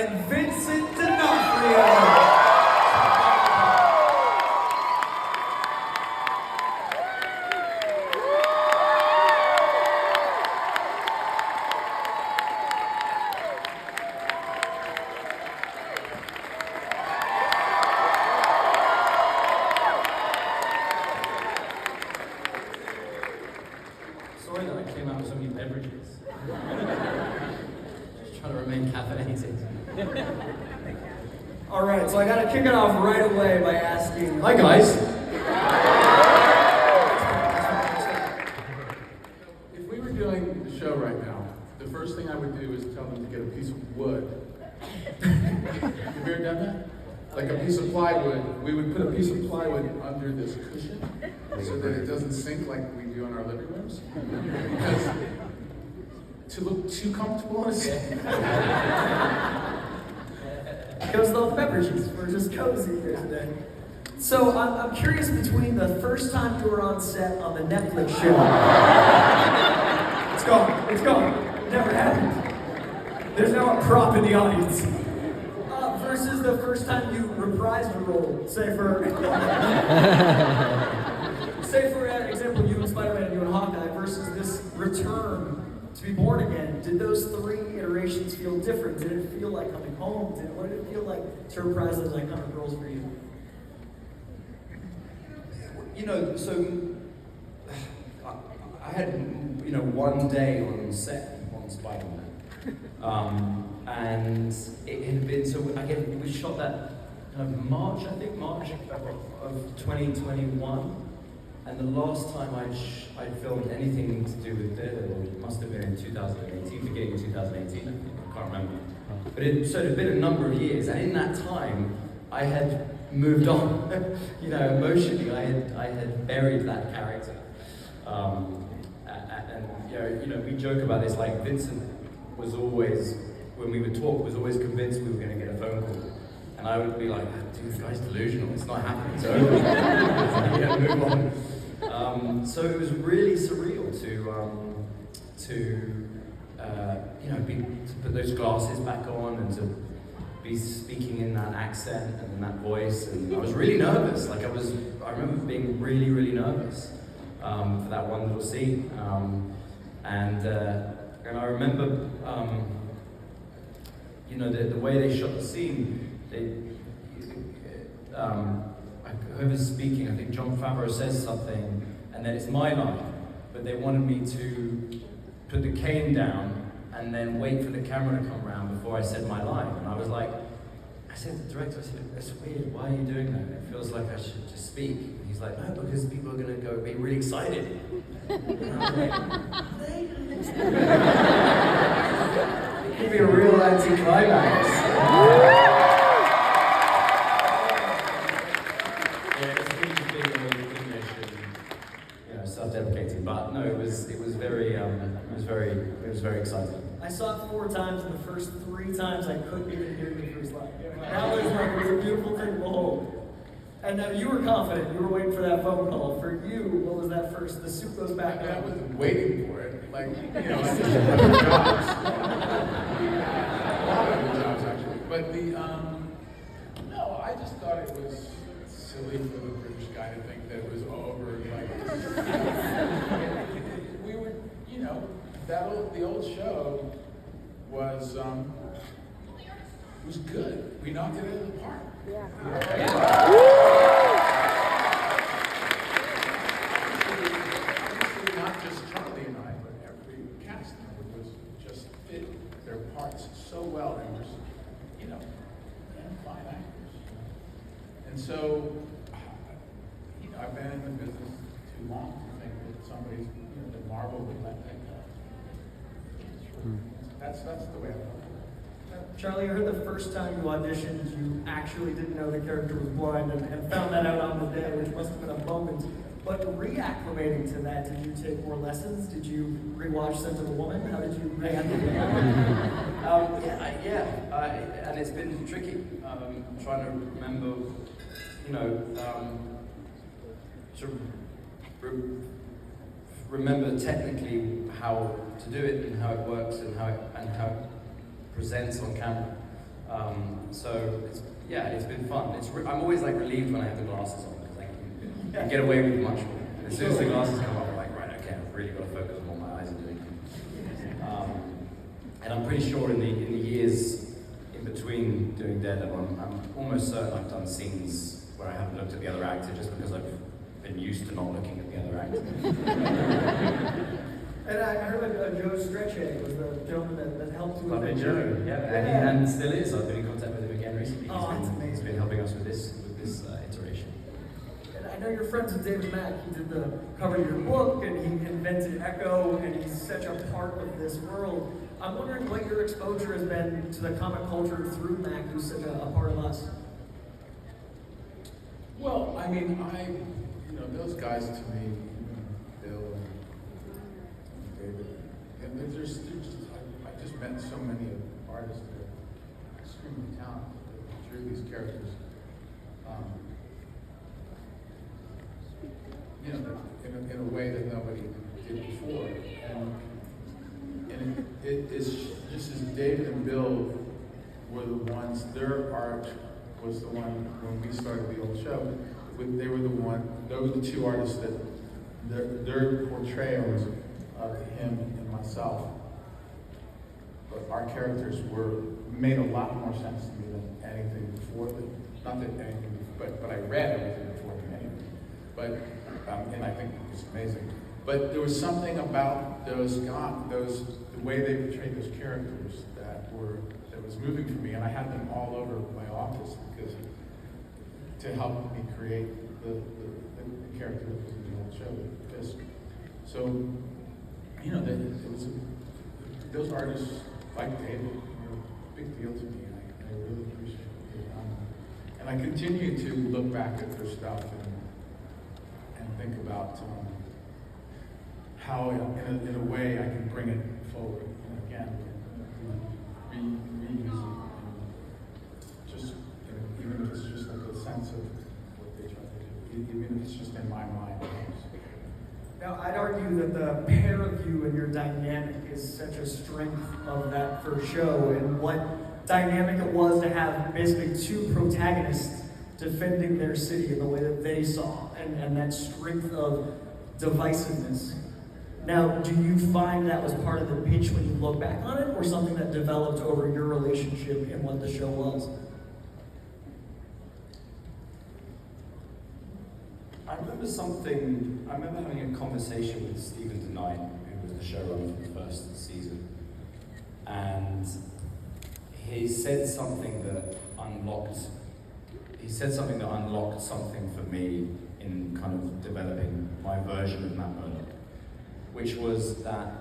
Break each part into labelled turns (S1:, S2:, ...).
S1: and Vincent D'Onofrio.
S2: Sorry that I came out with so many beverages. Just trying to remain caffeinated.
S1: All right, so I got to kick it off right away by asking.
S2: Hi guys.
S3: If we were doing the show right now, the first thing I would do is tell them to get a piece of wood. Have you ever done that? Like a piece of plywood. We would put a piece of plywood under this cushion so that it doesn't sink like we do in our living rooms. Because to look too comfortable is
S1: Goes with all the beverages. We're just cozy here today. So I'm curious, between the first time you were on set on the Netflix show, it's gone, it never happened. There's now a prop in the audience. Versus the first time you reprised a role, say for example, you and Spider-Man, you and Hawkeye, versus this return to be born again. Did those three iterations feel different? Did it feel like coming home? What did it feel like to reprise those iconic roles for you?
S4: You know, so I had, one day on set on Spider-Man. And it had been, so again, we shot that kind of March of 2021. And the last time I'd filmed anything to do with Daredevil, it must have been in 2018, beginning of 2018, I can't remember. But it had been a number of years, and in that time, I had moved on. Emotionally, I had buried that character. And we joke about this, like Vincent was always, when we would talk, was always convinced we were going to get a phone call. And I would be like, dude, this guy's delusional, it's not happening, it's over. Move on. So it was really surreal to put those glasses back on and to be speaking in that accent and in that voice. And I was really nervous. I remember being really, really nervous for that one little scene. And I remember, the way they shot the scene, whoever's speaking, I think John Favreau says something, and then it's my line, but they wanted me to put the cane down and then wait for the camera to come around before I said my line. And I said to the director, I said, that's weird, why are you doing that? It feels like I should just speak. And he's like, no, because people are going to be really excited. And I was like, it could be a real anti-climax. Self-deprecating, but no, it was very exciting.
S1: I saw it 4 times, and the first 3 times I couldn't even hear the first line. That was it was a beautiful thing to behold. And you were confident, you were waiting for that phone call. For you, what was that first? The suit goes back
S3: I
S1: up.
S3: wasn't waiting for it. I just had other jobs. A lot of other jobs, actually. But no, I just thought it was silly for the British guy to think that it was over. We were, the old show was good. We knocked it out of the park. Yeah. Not just Charlie and I, but every cast member was just fit their parts so well, and were, fine actors. And so, I've been in the business too long to think that somebody's, that Marvel would let that go. That's the way I feel.
S1: Charlie, I heard the first time you auditioned, you actually didn't know the character was blind and found that out on the day, which must have been a moment. But reacclimating to that, did you take more lessons? Did you rewatch Scent of a Woman? How did you reacclimate?
S4: And it's been tricky. Trying to remember, remember technically how to do it and how it works and how it presents on camera. So yeah, it's been fun. I'm always like relieved when I have the glasses on because I can get away with much more. And as soon as the glasses come off, I'm like, right, okay, I've really got to focus on what my eyes are doing. And I'm pretty sure in the years in between doing Daredevil, I'm almost certain I've done scenes where I haven't looked at the other actor just because I've been used to not looking at the other actor.
S1: And I heard that Joe Stretche was the gentleman that helped you with
S4: Lovely
S1: that
S4: Joe,
S1: journey.
S4: yeah, and still is. I've been in contact with him again recently.
S1: Oh, that's
S4: He's
S1: amazing.
S4: been helping us with this iteration.
S1: And I know you're friends with David Mack. He did the cover of your book, and he invented Echo, and he's such a part of this world. I'm wondering what your exposure has been to the comic culture through Mack, who's such a part of us.
S3: Well, I mean, those guys to me, Bill and David, and I just met so many artists that are extremely talented that drew these characters. In a way that nobody did before, and it's just as David and Bill were the ones. Their art was the one when we started the old show. They were the one. Those were the two artists that their portrayals of him and myself. But our characters made a lot more sense to me than anything before them. Not that anything, but I read everything before them anyway. But and I think it was amazing. But there was something about the way they portrayed those characters that was moving for me, and I had them all over my office because to help me create the character that was in the old show with Fisk. So, those artists like David were a big deal to me, and I really appreciate it. And I continue to look back at their stuff and think about how, in a way, I can bring it forward. And again, reuse it, and just even if it's just like a sense of what they try to do, even if it's just in my mind.
S1: Now, I'd argue that the pair of you and your dynamic is such a strength of that first show, and what dynamic it was to have basically two protagonists defending their city in the way that they saw, and that strength of divisiveness. Now, do you find that was part of the pitch when you look back on it, or something that developed over your relationship and what the show was?
S4: I remember having a conversation with Stephen DeKnight, who was the showrunner for the first season, and he said something that unlocked something for me in kind of developing my version of Matt Murdock, which was that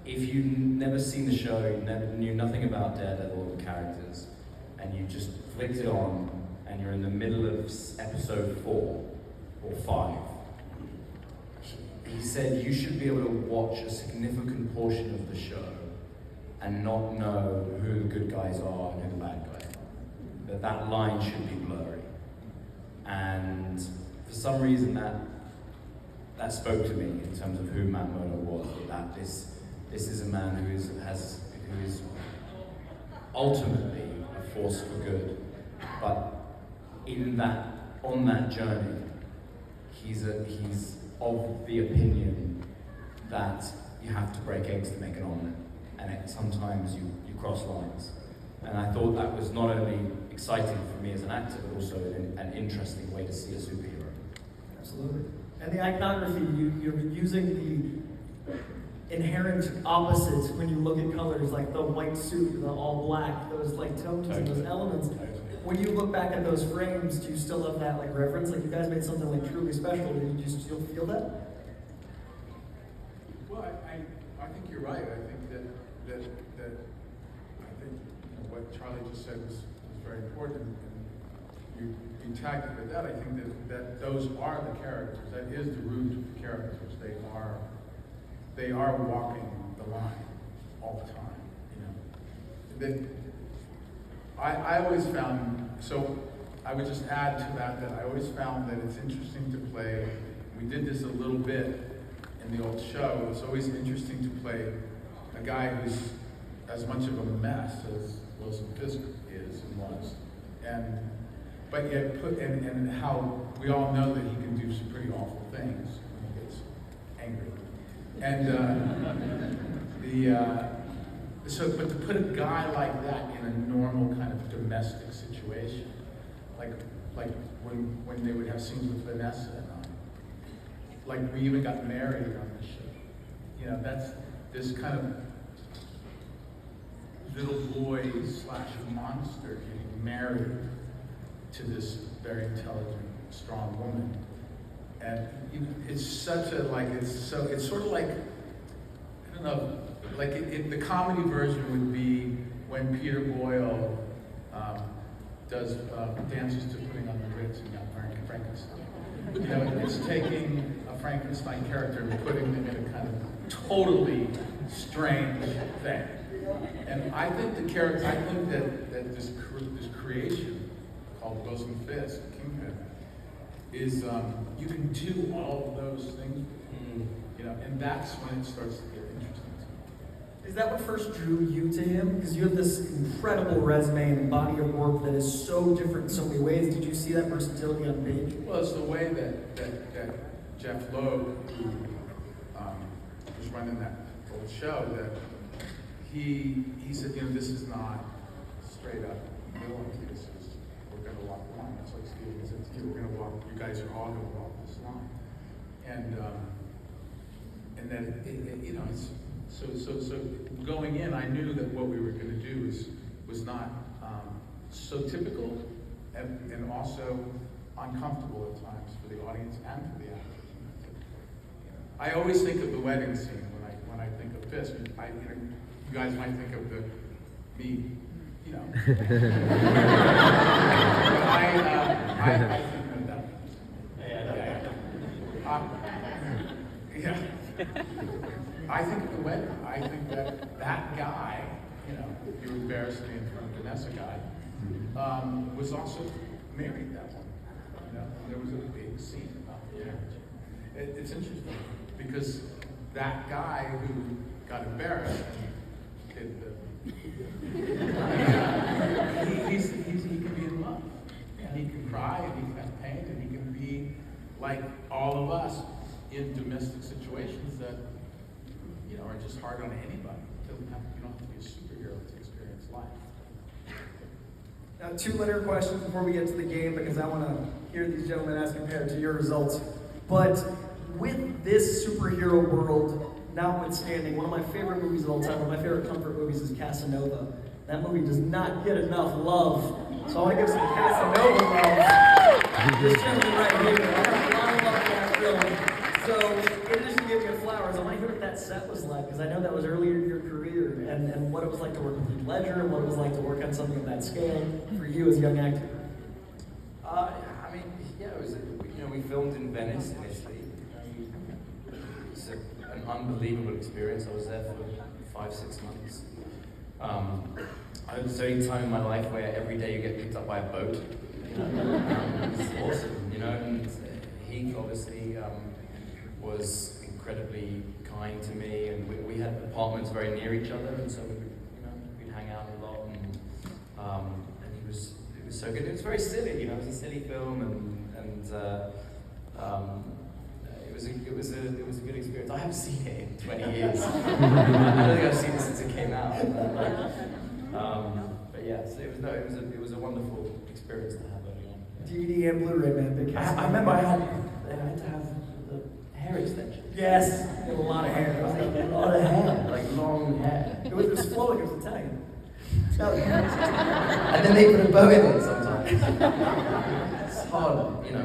S4: if you'd never seen the show, you knew nothing about Daredevil or the characters, and you just flicked it on, and you're in the middle of episode 4 or 5, he said you should be able to watch a significant portion of the show and not know who the good guys are and who the bad guys are. That line should be blurry. And for some reason that spoke to me in terms of who Matt Murdock was, that this is a man who is ultimately a force for good, but on that journey, he's of the opinion that you have to break eggs to make an omelette, and sometimes you cross lines. And I thought that was not only exciting for me as an actor, but also an interesting way to see a superhero.
S1: Absolutely. And the iconography, you're using the inherent opposites when you look at colors, like the white suit, the all black, those like tones and those elements. When you look back at those frames, do you still have that like reference? Like you guys made something like truly special. Do you still feel that?
S3: Well, I think you're right. I think that what Charlie just said was very important, and you tagged it with that. I think that those are the characters. That is the root of the characters. They are walking the line all the time. I always found, so I would just add to that I always found that it's interesting to play. We did this a little bit in the old show. It's always interesting to play a guy who's as much of a mess as Wilson Fisk is, does, but yet and how we all know that he can do some pretty awful things when he gets angry, and but to put a guy like that in a normal kind of domestic situation, like when they would have scenes with Vanessa and like we even got married on the show. You know, that's this kind of little boy / monster getting married to this very intelligent, strong woman. And it's such a, it's sort of like, I don't know, the comedy version would be when Peter Boyle does dances to Putting on the Ritz and Young Frankenstein. You know, it's taking a Frankenstein character and putting them in a kind of totally strange thing. And I think that this creation called Wilson Fisk, Kingpin, is you can do all of those things, you know, and that's when it starts to get interesting.
S1: Is that what first drew you to him? Because you have this incredible resume and body of work that is so different in so many ways. Did you see that versatility on page?
S3: Well, it's the way that Jeff Loeb, who was running that old show, that he said, you know, this is not straight up villain. This is, we're going to walk the line. That's like Steve said, we're going to walk. You guys are all going to walk this line. And then you know, it's so going in, I knew that what we were going to do was not so typical and also uncomfortable at times for the audience and for the actors. I always think of the wedding scene when I think of Fisk. You guys might think of me, you know. I think of that. Yeah. I think of the wedding. I think that guy, you know, you embarrassed me in front of Vanessa guy, was also married that one. You know, there was a big scene about the marriage. It's interesting because that guy who got embarrassed and he can be in love, and he can cry, and he can have pain, and he can be like all of us in domestic situations that, you know, are just hard on anybody. You don't have to be a superhero to experience life.
S1: Now, 2 linear questions before we get to the game, because I want to hear these gentlemen as compared to your results. But with this superhero world notwithstanding, one of my favorite movies of all time, one of my favorite comfort movies is Casanova. That movie does not get enough love. So I want to give some Casanova love. This gentleman right here, I have a lot of love for that film. So, in addition to giving it flowers, I want to hear what that set was like, because I know that was earlier in your career, and what it was like to work with Heath Ledger, and what it was like to work on something of that scale for you as a young actor.
S4: I mean, yeah, it was, you know, we filmed in Venice initially. It's an unbelievable experience. I was there for 5-6 months. It was the only time in my life where every day you get picked up by a boat. You know? It's awesome, you know, and Heath obviously was incredibly kind to me, and we had apartments very near each other, and so we'd hang out a lot, and it was so good. It was very silly, you know. It was a silly film, and it was a good experience. I haven't seen it in 20 years. I don't think I've seen it since it came out. But yeah, so it was a wonderful experience to have early on.
S1: DVD and Blu-ray, man. Big
S4: I remember I had to have the hair extensions.
S1: Yes, a lot of hair.
S4: A lot of hair, like long hair.
S1: It was flowing. It was Italian.
S4: And then they put a bow in it sometimes. It's hard, you know.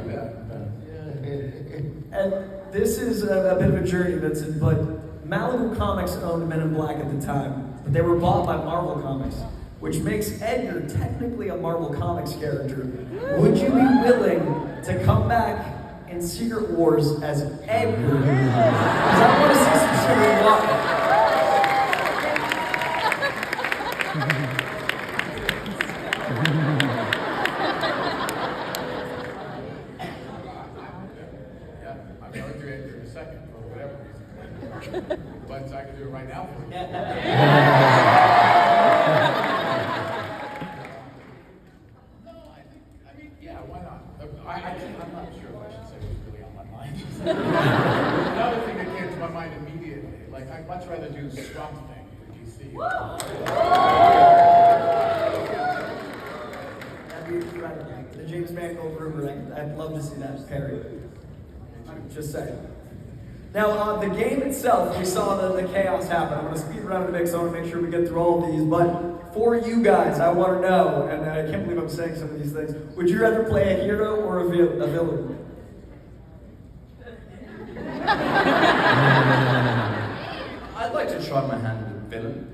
S1: And this is a bit of a journey, Vincent, but Malibu Comics owned Men in Black at the time, but they were bought by Marvel Comics, which makes Edgar technically a Marvel Comics character. Would you be willing to come back in Secret Wars as Edgar? Because I want to see some Civil War.
S3: But I can do it right now for you. Swamp Thing for DC.
S1: That'd be incredible. The James Mangold rumor, I'd love to see that Perry. Just saying. Now, the game itself, we saw the chaos happen. I'm going to speed around a bit, so I want to make sure we get through all of these. But for you guys, I want to know, and I can't believe I'm saying some of these things, would you rather play a hero or a villain?
S4: I'd like to try my hand with villain.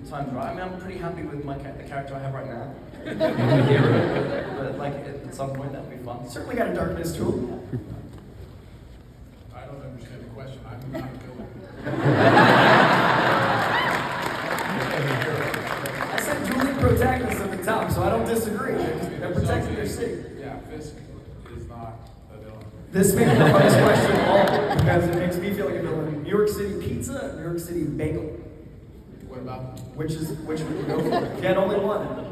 S4: Time's right. I mean, I'm pretty happy with the character I have right now. but like at some point that'll be fun.
S1: Certainly got a darkness to him.
S3: I don't understand the question. I'm not a villain.
S1: I said dueling protagonists at the top, so I don't disagree. They're protecting their city.
S3: Yeah, Fisk is not a villain.
S1: This may be the hardest question of all because it makes me feel like a villain. New York City pizza and New York City bagel.
S3: What about them?
S1: Which would you go for? If you had only one.